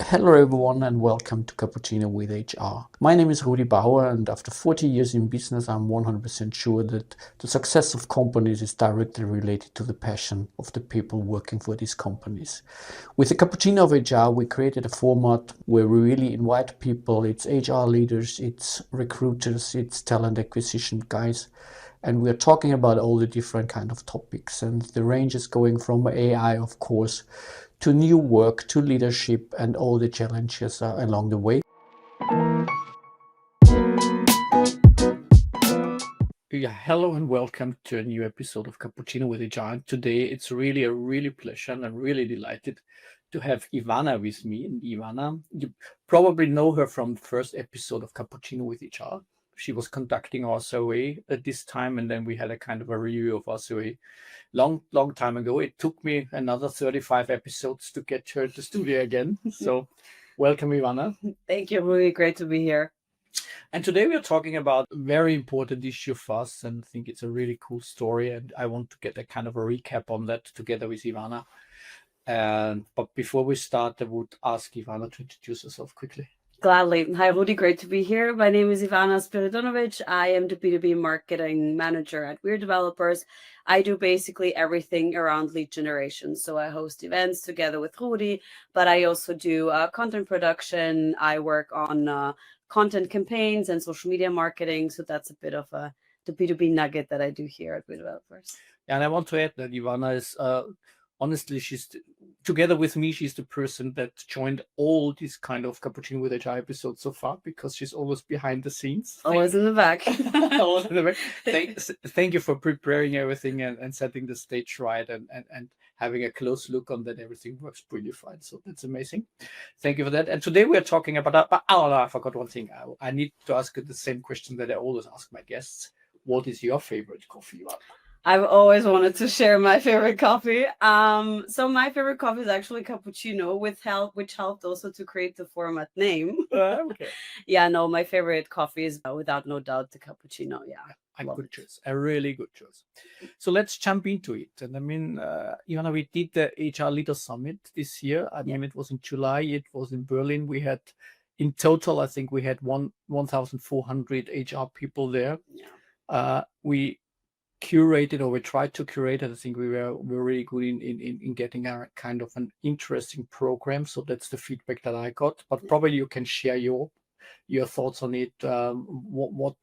Hello everyone and welcome to Cappuccino with HR. My name is Rudi Bauer and after 40 years in business I'm 100% sure that the success of companies is directly related to the passion of the people working for these companies. With the Cappuccino of HR we created a format where we really invite people, it's HR leaders, it's recruiters, it's talent acquisition guys, and we're talking about all the different kind of topics, and the range is going from AI of course to new work, to leadership, and all the challenges along the way. Yeah, hello and welcome to a new episode of Cappuccino with a Giant. Today it's really a pleasure and I'm really delighted to have Ivana with me. And Ivana, you probably know her from the first episode of Cappuccino with HR. She was conducting our survey at this time, and then we had a kind of a review of our survey long time ago. It took me another 35 episodes to get her to studio again. So welcome, Ivana. Thank you. Really great to be here. And today we are talking about a very important issue for us, and I think it's a really cool story. And I want to get a kind of a recap on that together with Ivana. But before we start, I would ask Ivana to introduce herself quickly. Gladly. Hi, Rudi. Great to be here. My name is Ivana Spiridonovic. I am the B2B marketing manager at WeAreDevelopers. I do basically everything around lead generation. So I host events together with Rudi, but I also do content production. I work on content campaigns and social media marketing. So that's a bit of the B2B nugget that I do here at WeAreDevelopers. And I want to add that Ivana is honestly, she's together with me, she's the person that joined all these kind of Cappuccino with HR episodes so far, because she's always behind the scenes. Always in the back. Always in the back. Thank you for preparing everything and setting the stage right and having a close look on that everything works pretty fine. So that's amazing. Thank you for that. And today we're talking about, I forgot one thing. I need to ask you the same question that I always ask my guests. What is your favorite coffee? I've always wanted to share my favorite coffee. So my favorite coffee is actually cappuccino, which helped also to create the format name. Okay. Yeah, no, my favorite coffee is without no doubt the cappuccino. Yeah, a good choice, a really good choice. So let's jump into it. And I mean, we did the HR Leader Summit this year. I mean, it was in July. It was in Berlin. We had, in total, I think we had 1,400 HR people there. Yeah. We curated, or we tried to curate it. I think we were really good in getting a kind of an interesting program. So that's the feedback that I got. But probably you can share your thoughts on it. What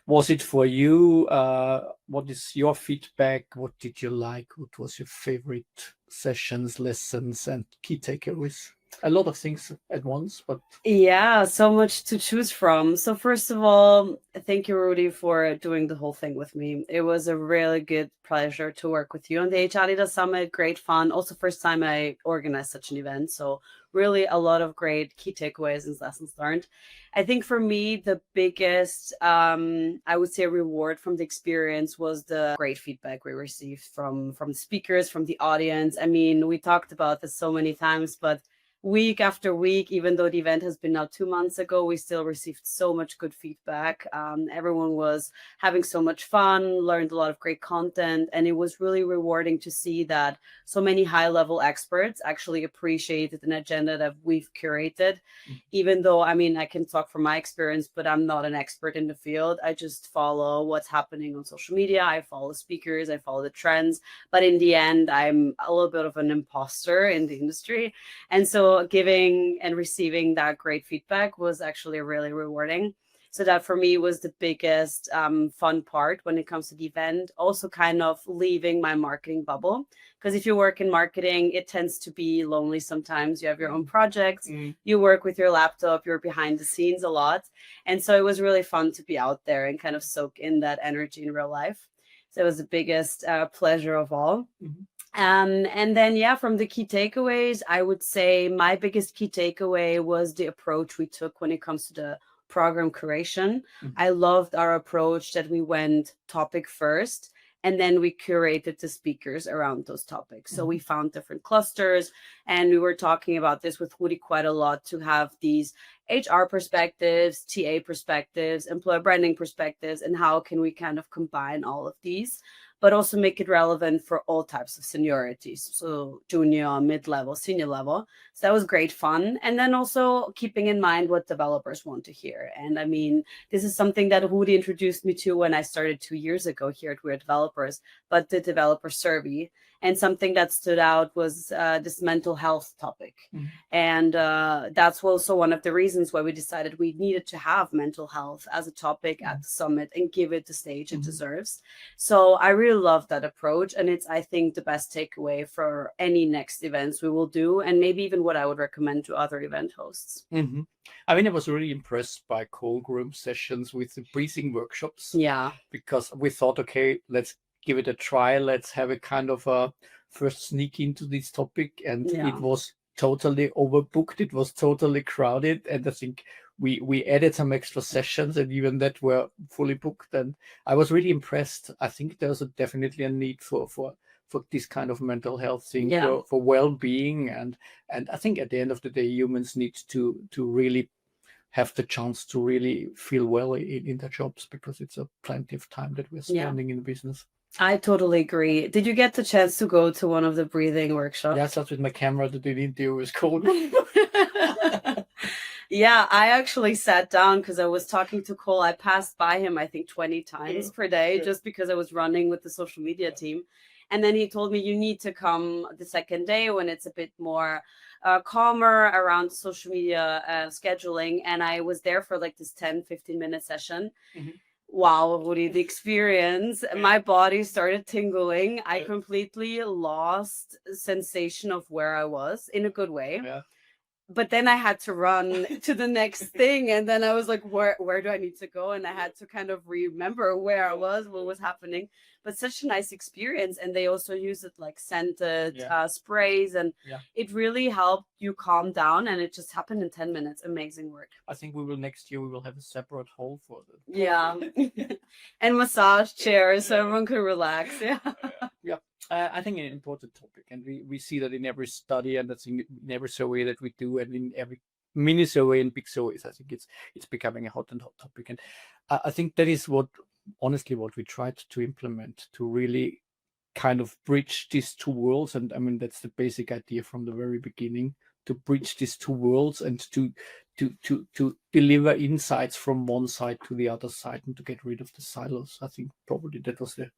was it for you? What is your feedback? What did you like? What was your favorite sessions, lessons, and key takeaways? A lot of things at once, but yeah, so much to choose from. So first of all, thank you, Rudi, for doing the whole thing with me. It was a really good pleasure to work with you on the HR Leader Summit. Great fun. Also, first time I organized such an event. So really a lot of great key takeaways and lessons learned. I think for me, the biggest, I would say, reward from the experience was the great feedback we received from the speakers, from the audience. I mean, we talked about this so many times, but week after week, even though the event has been now 2 months ago, we still received so much good feedback. Everyone was having so much fun, learned a lot of great content, and it was really rewarding to see that so many high-level experts actually appreciated an agenda that we've curated. Even though, I mean, I can talk from my experience, but I'm not an expert in the field. I just follow what's happening on social media. I follow speakers, I follow the trends, but in the end, I'm a little bit of an imposter in the industry. And so giving and receiving that great feedback was actually really rewarding. So that for me was the biggest fun part when it comes to the event. Also kind of leaving my marketing bubble. Because if you work in marketing, it tends to be lonely sometimes. You have your own projects, you work with your laptop, you're behind the scenes a lot. And so it was really fun to be out there and kind of soak in that energy in real life. So it was the biggest pleasure of all. And then, yeah, from the key takeaways, I would say my biggest key takeaway was the approach we took when it comes to the program curation. I loved our approach that we went topic first, and then we curated the speakers around those topics. So we found different clusters, and we were talking about this with Rudi quite a lot, to have these HR perspectives, TA perspectives, employer branding perspectives, and how can we kind of combine all of these. but also make it relevant for all types of seniorities. So junior, mid-level, senior level. So that was great fun. And then also keeping in mind what developers want to hear. And I mean, this is something that Rudi introduced me to when I started 2 years ago here at WeAreDevelopers, but the developer survey. And something that stood out was this mental health topic. And that's also one of the reasons why we decided we needed to have mental health as a topic at the summit and give it the stage it deserves. So I really love that approach. And it's, I think, the best takeaway for any next events we will do, and maybe even what I would recommend to other event hosts. I mean, I was really impressed by cold room sessions with the breathing workshops. Yeah. Because we thought, okay, let's give it a try. Let's have a kind of a first sneak into this topic. And it was totally overbooked. It was totally crowded. And I think we added some extra sessions, and even that were fully booked. And I was really impressed. I think there's definitely a need for this kind of mental health thing, for well-being. And I think at the end of the day, humans need to really have the chance to really feel well in their jobs, because it's a plenty of time that we're spending in business. I totally agree. Did you get the chance to go to one of the breathing workshops? Yeah, I sat with my camera to do the interview with Cole. Yeah, I actually sat down because I was talking to Cole. I passed by him, I think, 20 times per day, just because I was running with the social media team. And then he told me, you need to come the second day when it's a bit more calmer around social media scheduling. And I was there for like this 10-15 minute session. Wow, Rudi, the experience, my body started tingling. I completely lost sensation of where I was, in a good way. But then I had to run to the next thing. And then I was like, where do I need to go? And I had to kind of remember where I was, what was happening. But such a nice experience. And they also use it like scented sprays. And it really helped you calm down. And it just happened in 10 minutes. Amazing work. I think next year we will have a separate hall for that. Yeah. And massage chairs so everyone can relax. I think an important topic, and we see that in every study, and that's in every survey that we do, and in every mini survey and big surveys. I think it's becoming a hot topic, and I think that is honestly what we tried to implement, to really kind of bridge these two worlds. And I mean, that's the basic idea from the very beginning, to bridge these two worlds and to deliver insights from one side to the other side, and to get rid of the silos. I think probably that was the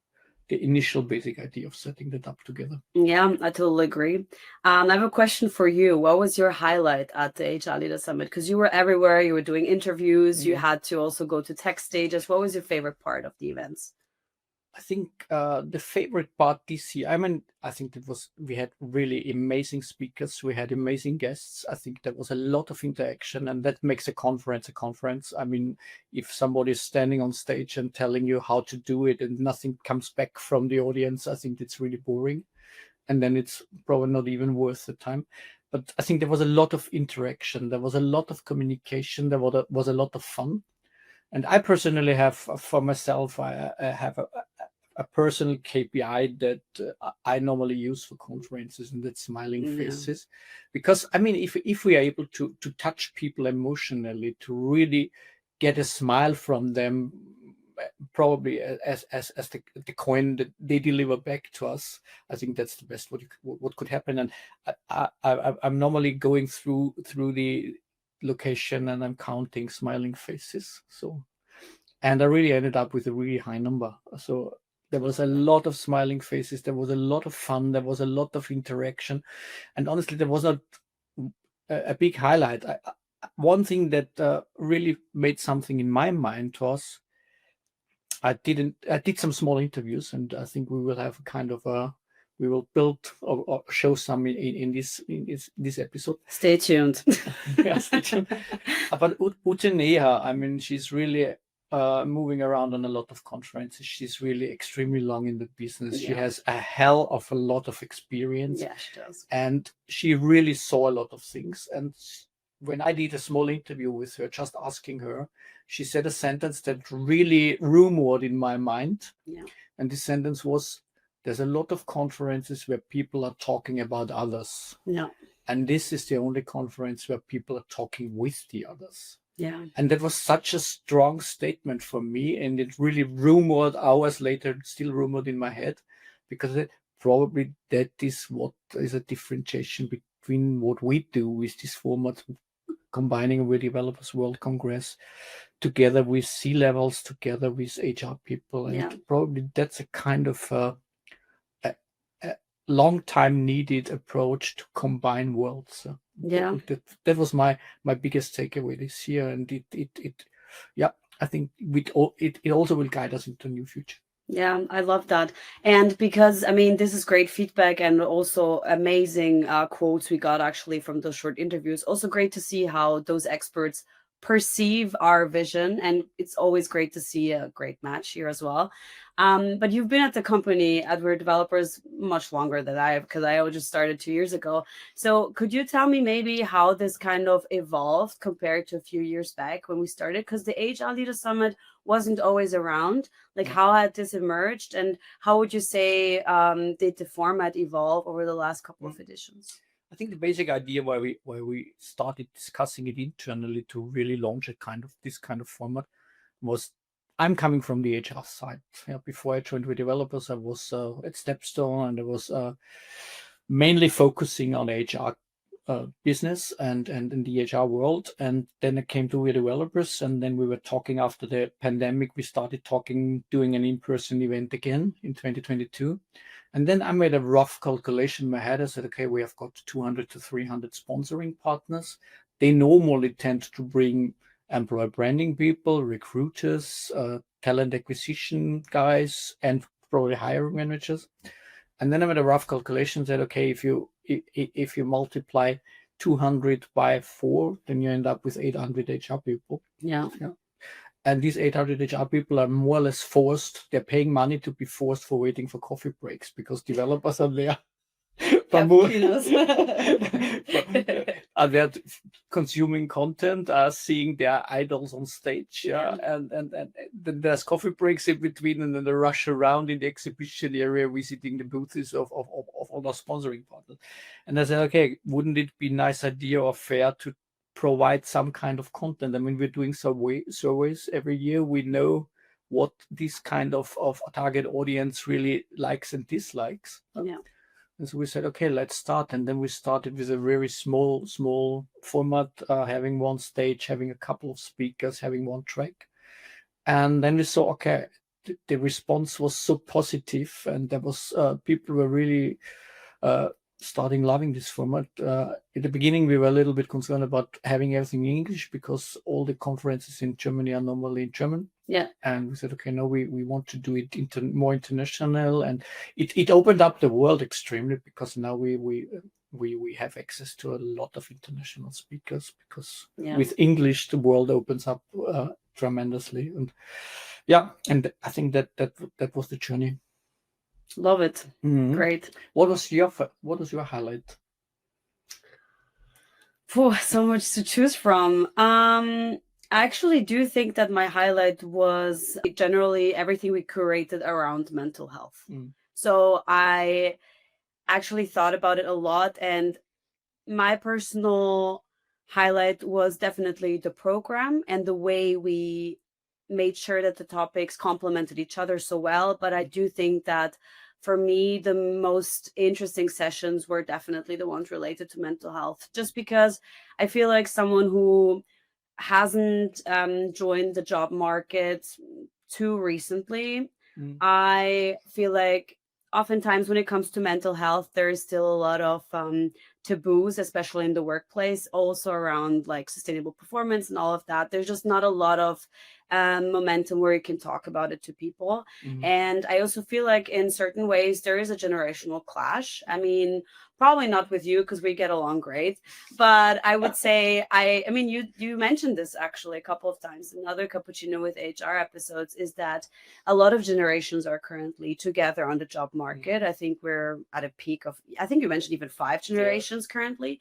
initial basic idea of setting that up together. Yeah, I totally agree. I have a question for you. What was your highlight at the HR Leader Summit? Because you were everywhere, you were doing interviews, you had to also go to tech stages. What was your favorite part of the events? I think the favorite part this year, I mean, I think we had really amazing speakers, we had amazing guests. I think there was a lot of interaction, and that makes a conference a conference. I mean, if somebody is standing on stage and telling you how to do it and nothing comes back from the audience, I think it's really boring. And then it's probably not even worth the time. But I think there was a lot of interaction, there was a lot of communication, there was a lot of fun. And I personally have, for myself, I have a personal KPI that I normally use for conferences, and that's smiling faces. Because I mean, if we are able to touch people emotionally, to really get a smile from them, probably as the coin that they deliver back to us, I think that's the best what could happen. And I'm normally going through the location, and I'm counting smiling faces. And I really ended up with a really high number. So there was a lot of smiling faces, there was a lot of fun, there was a lot of interaction, and honestly, there was not a big highlight. One thing that really made something in my mind was I did some small interviews, and I think we will have a kind of we will build or show some in this episode. Stay tuned. Stay tuned. But Ute Neha, I mean, she's really moving around on a lot of conferences. She's really extremely long in the business. She has a hell of a lot of experience. Yeah, she does. And she really saw a lot of things. And when I did a small interview with her, just asking her, she said a sentence that really rumored in my mind. Yeah. And this sentence was, there's a lot of conferences where people are talking about others. Yeah. And this is the only conference where people are talking with the others. Yeah. And that was such a strong statement for me. And it really rumored hours later, still rumored in my head, because probably that is what is a differentiation between what we do with this format, combining WeAreDevelopers World Congress together with C-levels, together with HR people. And Yeah. probably that's a kind of a long time needed approach to combine worlds. So Yeah. that was my biggest takeaway this year. And it yeah, I think it also will guide us into a new future. Yeah, I love that. And because, I mean, this is great feedback and also amazing quotes we got actually from those short interviews. Also, great to see how those experts perceive our vision. And it's always great to see a great match here as well. But you've been at the company at WeAreDevelopers much longer than I have, because I just started 2 years ago. So could you tell me maybe how this kind of evolved compared to a few years back when we started? Because the HR Leader Summit wasn't always around. Like, how had this emerged, and how would you say did the format evolve over the last couple of editions? I think the basic idea why we started discussing it internally to really launch this kind of format was, I'm coming from the HR side. Yeah, before I joined WeDevelopers, I was at Stepstone, and I was mainly focusing on HR business and in the HR world. And then I came to WeDevelopers, and then we were talking after the pandemic. We started doing an in-person event again in 2022. And then I made a rough calculation in my head. I said, okay, we have got 200 to 300 sponsoring partners. They normally tend to bring employer branding people, recruiters, talent acquisition guys, and probably hiring managers. And then I made a rough calculation, said, okay, if you multiply 200 by 4, then you end up with 800 HR people. Yeah. And these 800 HR people are more or less forced. They're paying money to be forced for waiting for coffee breaks, because developers are there. Are there consuming content, are seeing their idols on stage, and then there's coffee breaks in between, and then they rush around in the exhibition area visiting the booths of all our sponsoring partners. And I said, okay, wouldn't it be a nice idea or fair to provide some kind of content? I mean, we're doing surveys every year. We know what this kind of target audience really likes and dislikes. Yeah. And so we said, okay, let's start. And then we started with a very small format, having one stage, having a couple of speakers, having one track. And then we saw, okay, the response was so positive, and there was people were really starting loving this format. At the beginning, we were a little bit concerned about having everything in English, because all the conferences in Germany are normally in German. Yeah. And we said, okay, no, we want to do it more international, and it opened up the world extremely, because now we have access to a lot of international speakers, because with English the world opens up tremendously. And and I think that was the journey. Love it. Mm-hmm. Great. What was your highlight? So much to choose from. I actually do think that my highlight was generally everything we curated around mental health. So I actually thought about it a lot, and my personal highlight was definitely the program and the way we made sure that the topics complemented each other so well. But I do think that for me, the most interesting sessions were definitely the ones related to mental health, just because I feel like someone who hasn't joined the job market too recently, I feel like oftentimes when it comes to mental health, there is still a lot of taboos, especially in the workplace, also around like sustainable performance and all of that. There's just not a lot of momentum where you can talk about it to people. And I also feel like in certain ways there is a generational clash. I mean, probably not with you, because we get along great, but I would say I mean you mentioned this actually a couple of times in other Cappuccino with HR episodes, is that a lot of generations are currently together on the job market. I think we're at a peak of, I think you mentioned even 5 generations currently.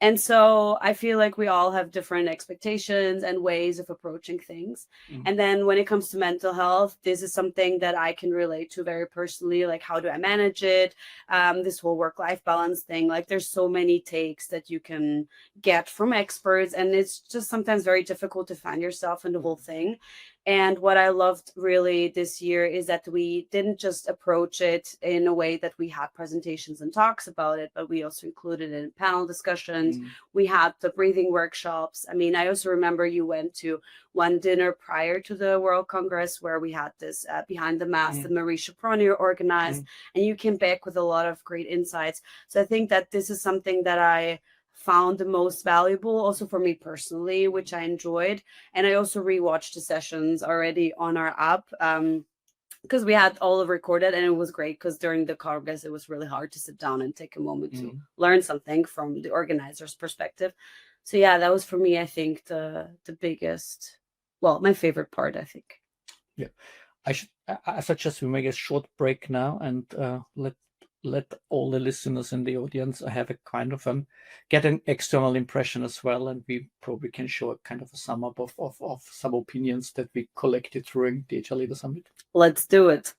And so I feel like we all have different expectations and ways of approaching things. And then when it comes to mental health, this is something that I can relate to very personally. Like, how do I manage it? This whole work-life balance thing. Like, there's so many takes that you can get from experts, and it's just sometimes very difficult to find yourself in the whole thing. And what I loved really this year is that we didn't just approach it in a way that we had presentations and talks about it, but we also included it in panel discussions. We had the breathing workshops. I mean, I also remember you went to one dinner prior to the World Congress where we had this Behind the Mask that Marie Chaproni organized, and you came back with a lot of great insights. So I think that this is something that I found the most valuable also for me personally, which I enjoyed. And I also rewatched the sessions already on our app because we had all recorded, and it was great because during the Congress it was really hard to sit down and take a moment to learn something from the organizer's perspective. So yeah, that was for me, I think, the biggest, well, my favorite part, I think. Yeah, I suggest we make a short break now and let all the listeners in the audience have a kind of get an external impression as well, and we probably can show a kind of a sum up of some opinions that we collected during the HR Leader Summit. Let's do it.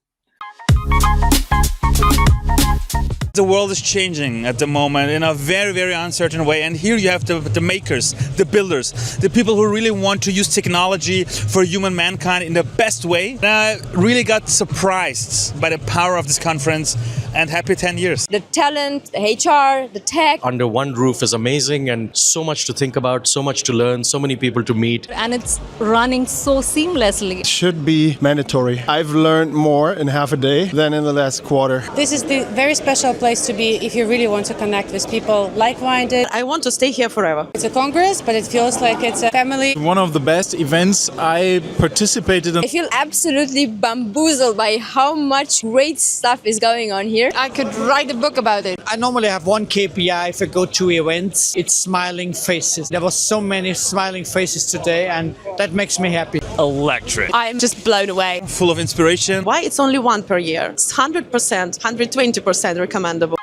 The world is changing at the moment in a very, very uncertain way. And here you have the makers, the builders, the people who really want to use technology for human mankind in the best way. And I really got surprised by the power of this conference, and happy 10 years. The talent, the HR, the tech. Under one roof is amazing, and so much to think about, so much to learn, so many people to meet. And it's running so seamlessly. It should be mandatory. I've learned more in half a day than in the last quarter. This is the very special place to be if you really want to connect with people like-minded. I want to stay here forever. It's a congress, but it feels like it's a family. One of the best events I participated in. I feel absolutely bamboozled by how much great stuff is going on here. I could write a book about it. I normally have one KPI if I go to events. It's smiling faces. There were so many smiling faces today, and that makes me happy. Electric. I'm just blown away. Full of inspiration. Why it's only one per year? It's 100%, 120% recommendable.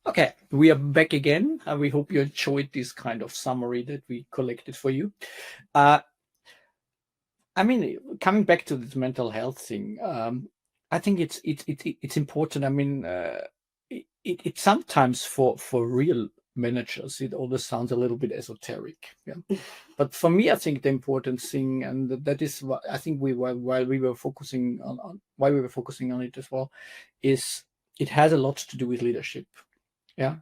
Okay, we are back again. We hope you enjoyed this kind of summary that we collected for you. I mean, coming back to this mental health thing, I think it's important. I mean, it sometimes for real managers, it always sounds a little bit esoteric. Yeah, but for me, I think the important thing, and that is what I think while we were focusing on it as well, is it has a lot to do with leadership. Yeah.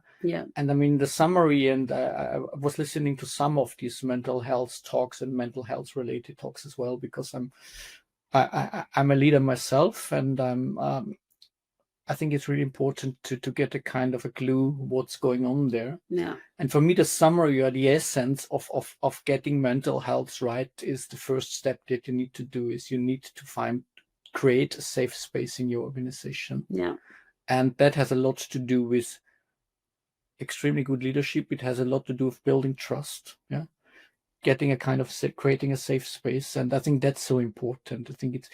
And I mean, the summary, and I was listening to some of these mental health talks and mental health related talks as well, because I'm a leader myself, and I think it's really important to get a kind of a clue what's going on there. Yeah. And for me, the summary or the essence of getting mental health right is the first step that you need to do is you need to create a safe space in your organization. Yeah. And that has a lot to do with extremely good leadership. It has a lot to do with building trust, getting a kind of creating a safe space, and I think that's so important. I think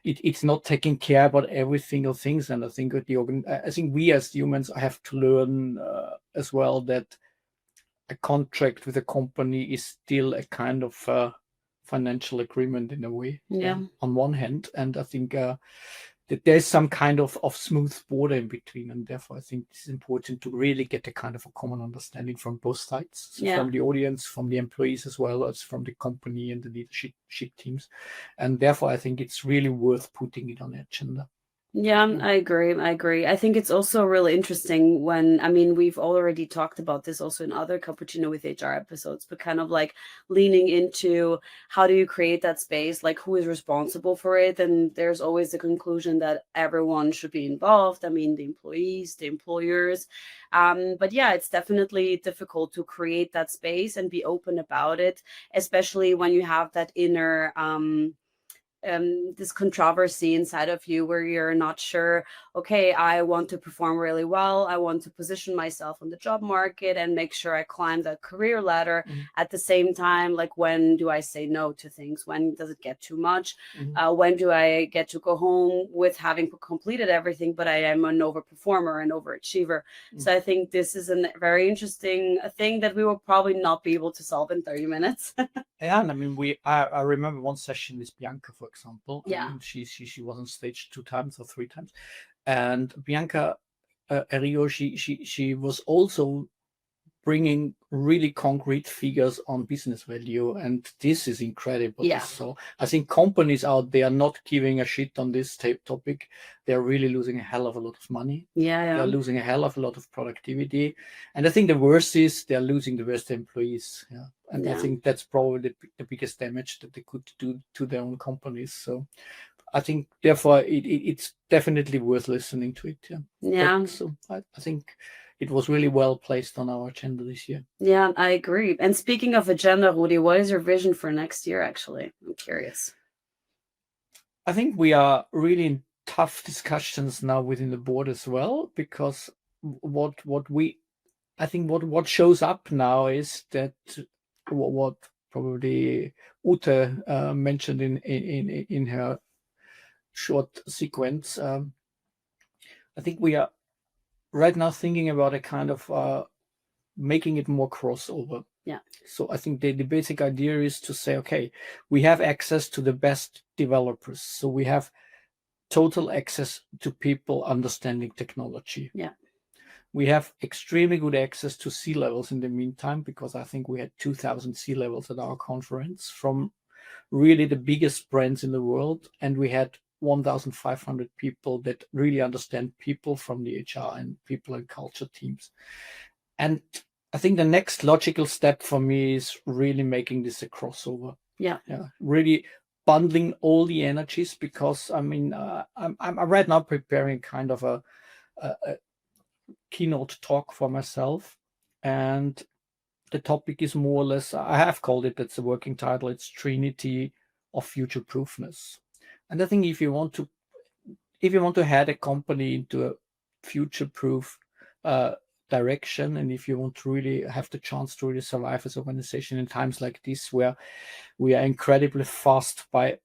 it's not taking care about every single things, and I think I think we as humans have to learn as well that a contract with a company is still a kind of financial agreement in a way. On one hand, and I think that there's some kind of smooth border in between, and therefore I think it's important to really get a kind of a common understanding from both sides, from the audience, from the employees, as well as from the company and the leadership teams, and therefore I think it's really worth putting it on the agenda. Yeah, I agree. I think it's also really interesting when, I mean, we've already talked about this also in other Cappuccino with HR episodes, but kind of like leaning into how do you create that space, like who is responsible for it? And there's always the conclusion that everyone should be involved. I mean, the employees, the employers. But yeah, it's definitely difficult to create that space and be open about it, especially when you have that inner this controversy inside of you where you're not sure, okay, I want to perform really well, I want to position myself on the job market and make sure I climb the career ladder. At the same time, like, when do I say no to things? When does it get too much? When do I get to go home with having completed everything, but I am an overperformer and overachiever? So I think this is a very interesting thing that we will probably not be able to solve in 30 minutes. Yeah, and I mean, I remember one session with Bianca, for example. Yeah. I mean, she was on stage 2 times or 3 times, and Bianca Rio, she was also bringing really concrete figures on business value, and this is incredible. Yeah. So I think companies out there not giving a shit on this topic, they're really losing a hell of a lot of money. Yeah. They're losing a hell of a lot of productivity, and I think the worst is they're losing the best employees. Yeah, and I think that's probably the biggest damage that they could do to their own companies. So I think therefore it's definitely worth listening to it. Yeah. So I think it was really well placed on our agenda this year. Yeah, I agree. And speaking of agenda, Rudi, what is your vision for next year, actually? I'm curious. I think we are really in tough discussions now within the board as well, because what shows up now is that what probably Ute mentioned in her short sequence. I think we are right now thinking about a kind of making it more crossover. Yeah. So I think the basic idea is to say, okay, we have access to the best developers. So we have total access to people understanding technology. Yeah. We have extremely good access to C-levels in the meantime, because I think we had 2,000 C-levels at our conference from really the biggest brands in the world. And we had 1,500 people that really understand people from the HR and people and culture teams. And I think the next logical step for me is really making this a crossover. Yeah. Really bundling all the energies, because I mean, I'm right now preparing kind of a keynote talk for myself, and the topic is more or less, I have called it, that's a working title, it's Trinity of Future Proofness. And I think if you want to head a company into a future-proof direction, and if you want to really have the chance to really survive as an organization in times like this, where we are incredibly fast by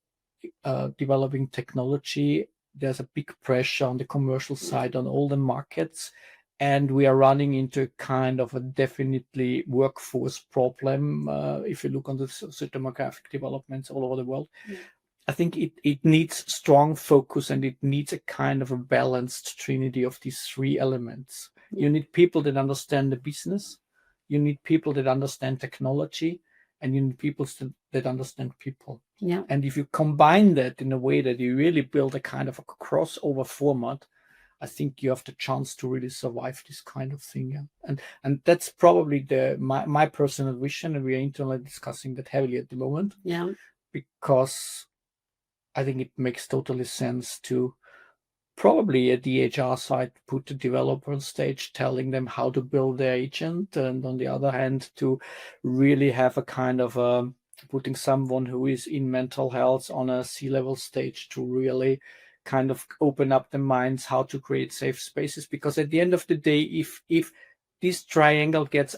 developing technology, there's a big pressure on the commercial side on all the markets, and we are running into a kind of a definitely workforce problem. If you look on the demographic developments all over the world, I think it needs strong focus, and it needs a kind of a balanced trinity of these 3 elements. You need people that understand the business, you need people that understand technology, and you need people that understand people. Yeah. And if you combine that in a way that you really build a kind of a crossover format, I think you have the chance to really survive this kind of thing. Yeah? And that's probably my personal vision, and we are internally discussing that heavily at the moment. Yeah. Because I think it makes totally sense to probably at the HR side put the developer on stage, telling them how to build their agent, and on the other hand to really have a kind of putting someone who is in mental health on a C-level stage to really kind of open up the minds how to create safe spaces. Because at the end of the day, if this triangle gets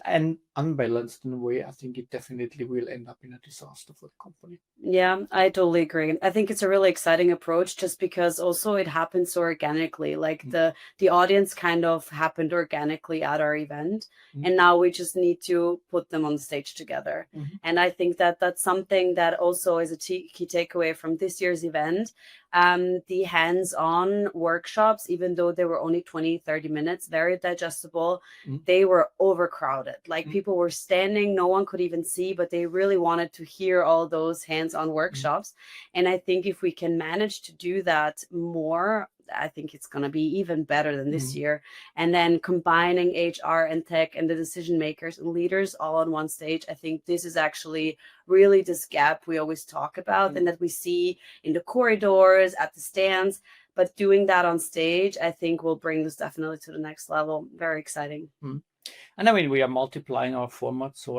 unbalanced in a way, I think it definitely will end up in a disaster for the company. Yeah, I totally agree. I think it's a really exciting approach, just because also it happens so organically. Like the audience kind of happened organically at our event, and now we just need to put them on the stage together. And I think that that's something that also is a key takeaway from this year's event. The hands-on workshops, even though they were only 20-30 minutes, very digestible, they were overcrowded. Like, people were standing, no one could even see, but they really wanted to hear all those hands-on workshops. And I think if we can manage to do that more, I think it's going to be even better than this year. And then combining HR and tech and the decision makers and leaders all on one stage, I think this is actually really this gap we always talk about and that we see in the corridors, at the stands. But doing that on stage, I think will bring this definitely to the next level. Very exciting. And I mean, we are multiplying our format. So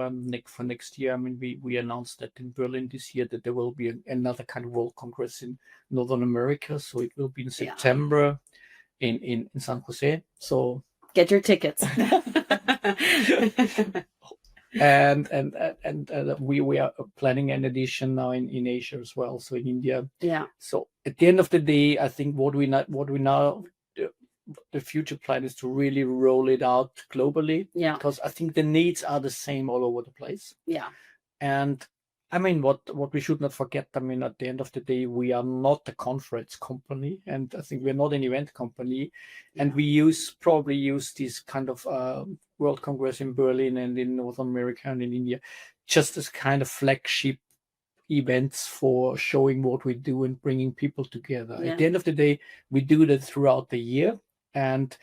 for next year, I mean, we announced that in Berlin this year that there will be another kind of World Congress in Northern America. So it will be in September in San Jose. So get your tickets. and we are planning an edition now in Asia as well. So in India. Yeah. So at the end of the day, I think what we now the future plan is to really roll it out globally. Yeah. Because I think the needs are the same all over the place. Yeah. And I mean, what we should not forget, I mean, at the end of the day, we are not a conference company, and I think we're not an event company. Yeah. And we probably use this kind of World Congress in Berlin and in North America and in India just as kind of flagship events for showing what we do and bringing people together. Yeah. At the end of the day, we do that throughout the year. And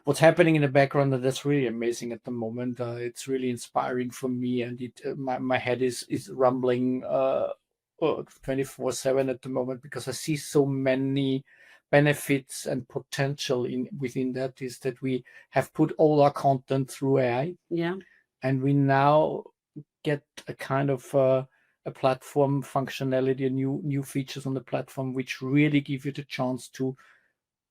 what's happening in the background, that's really amazing at the moment. It's really inspiring for me, and my head is rumbling 24/7 at the moment, because I see so many benefits and potential within that. Is that we have put all our content through AI, and we now get a kind of a platform functionality, new features on the platform, which really give you the chance to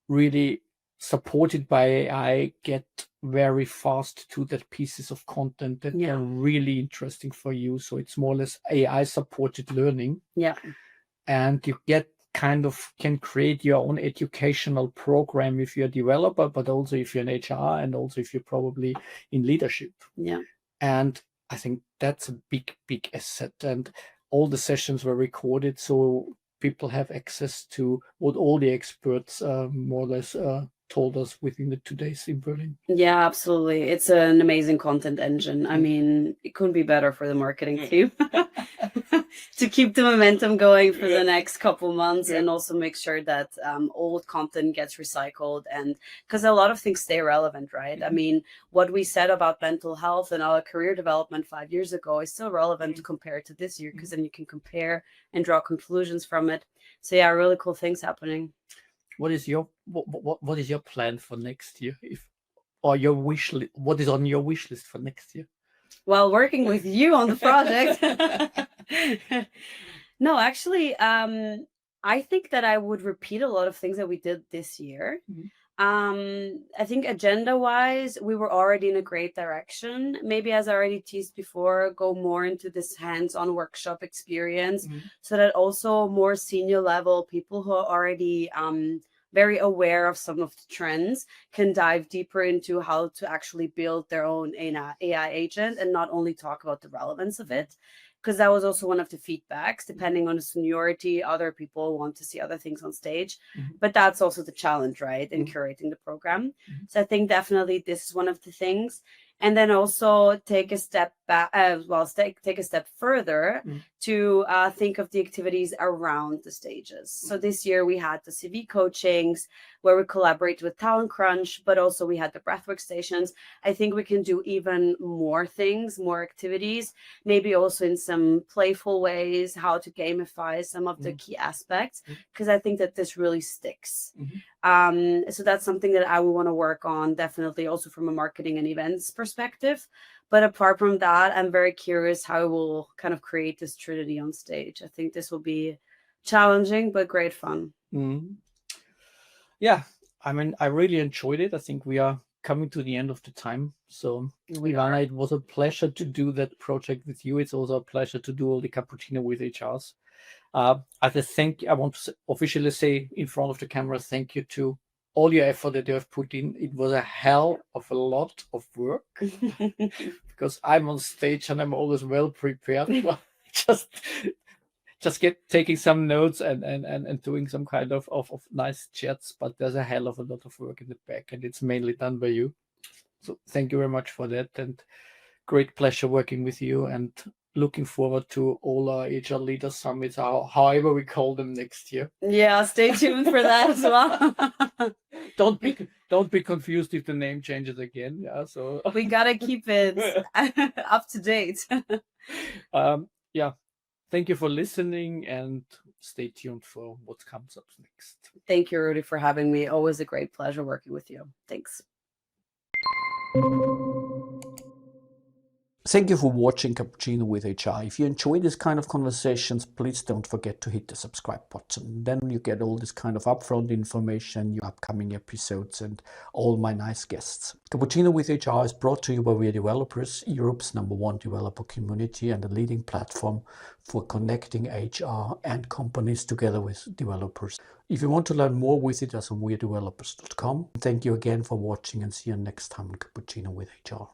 really, supported by AI, get very fast to that pieces of content that are really interesting for you. So it's more or less AI supported learning. Yeah. And you can create your own educational program if you're a developer, but also if you're in HR, and also if you're probably in leadership. Yeah. And I think that's a big asset. And all the sessions were recorded, so people have access to what all the experts more or less told us within the 2 days in Berlin. Yeah, absolutely. It's an amazing content engine. I mean, it couldn't be better for the marketing team to keep the momentum going for the next couple months, and also make sure that old content gets recycled, and because a lot of things stay relevant, right? I mean, what we said about mental health and our career development 5 years ago is still relevant compared to this year, because then you can compare and draw conclusions from it. So yeah, really cool things happening. What is your plan for next year, or your wish list? What is on your wish list for next year? Well, working with you on the project. No, actually, I think that I would repeat a lot of things that we did this year. I think agenda-wise, we were already in a great direction. Maybe, as I already teased before, go more into this hands-on workshop experience, so that also more senior level people who are already very aware of some of the trends can dive deeper into how to actually build their own AI agent, and not only talk about the relevance of it. Because that was also one of the feedbacks. Depending on the seniority, other people want to see other things on stage. But that's also the challenge, right, in curating the program. So I think definitely this is one of the things. And then also take a step back, take a step further to think of the activities around the stages. So this year we had the CV coachings, where we collaborate with Talent Crunch, but also we had the breathwork stations. I think we can do even more things, more activities, maybe also in some playful ways, how to gamify some of the key aspects, because I think that this really sticks. So that's something that I would want to work on, definitely, also from a marketing and events perspective. But apart from that, I'm very curious how we'll kind of create this trinity on stage. I think this will be challenging, but great fun. Yeah, I mean, I really enjoyed it. I think we are coming to the end of the time. So, Ivana, it was a pleasure to do that project with you. It's also a pleasure to do all the cappuccino with HRs. I want to officially say in front of the camera, thank you to all your effort that you have put in. It was a hell of a lot of work because I'm on stage and I'm always well prepared. just taking some notes and doing some kind of nice chats, but there's a hell of a lot of work in the back, and it's mainly done by you. So thank you very much for that, and great pleasure working with you, and looking forward to all our HR Leaders Summits, however we call them, next year. Yeah, stay tuned for that as well. Don't be confused if the name changes again. Yeah, so we gotta keep it up to date. Yeah. Thank you for listening, and stay tuned for what comes up next. Thank you, Rudy, for having me. Always a great pleasure working with you. Thanks. Thank you for watching Cappuccino with HR. If you enjoy this kind of conversations, please don't forget to hit the subscribe button. Then you get all this kind of upfront information, your upcoming episodes, and all my nice guests. Cappuccino with HR is brought to you by WeAreDevelopers, Europe's #1 developer community and a leading platform for connecting HR and companies together with developers. If you want to learn more, visit us on WeAreDevelopers.com. Thank you again for watching and see you next time on Cappuccino with HR.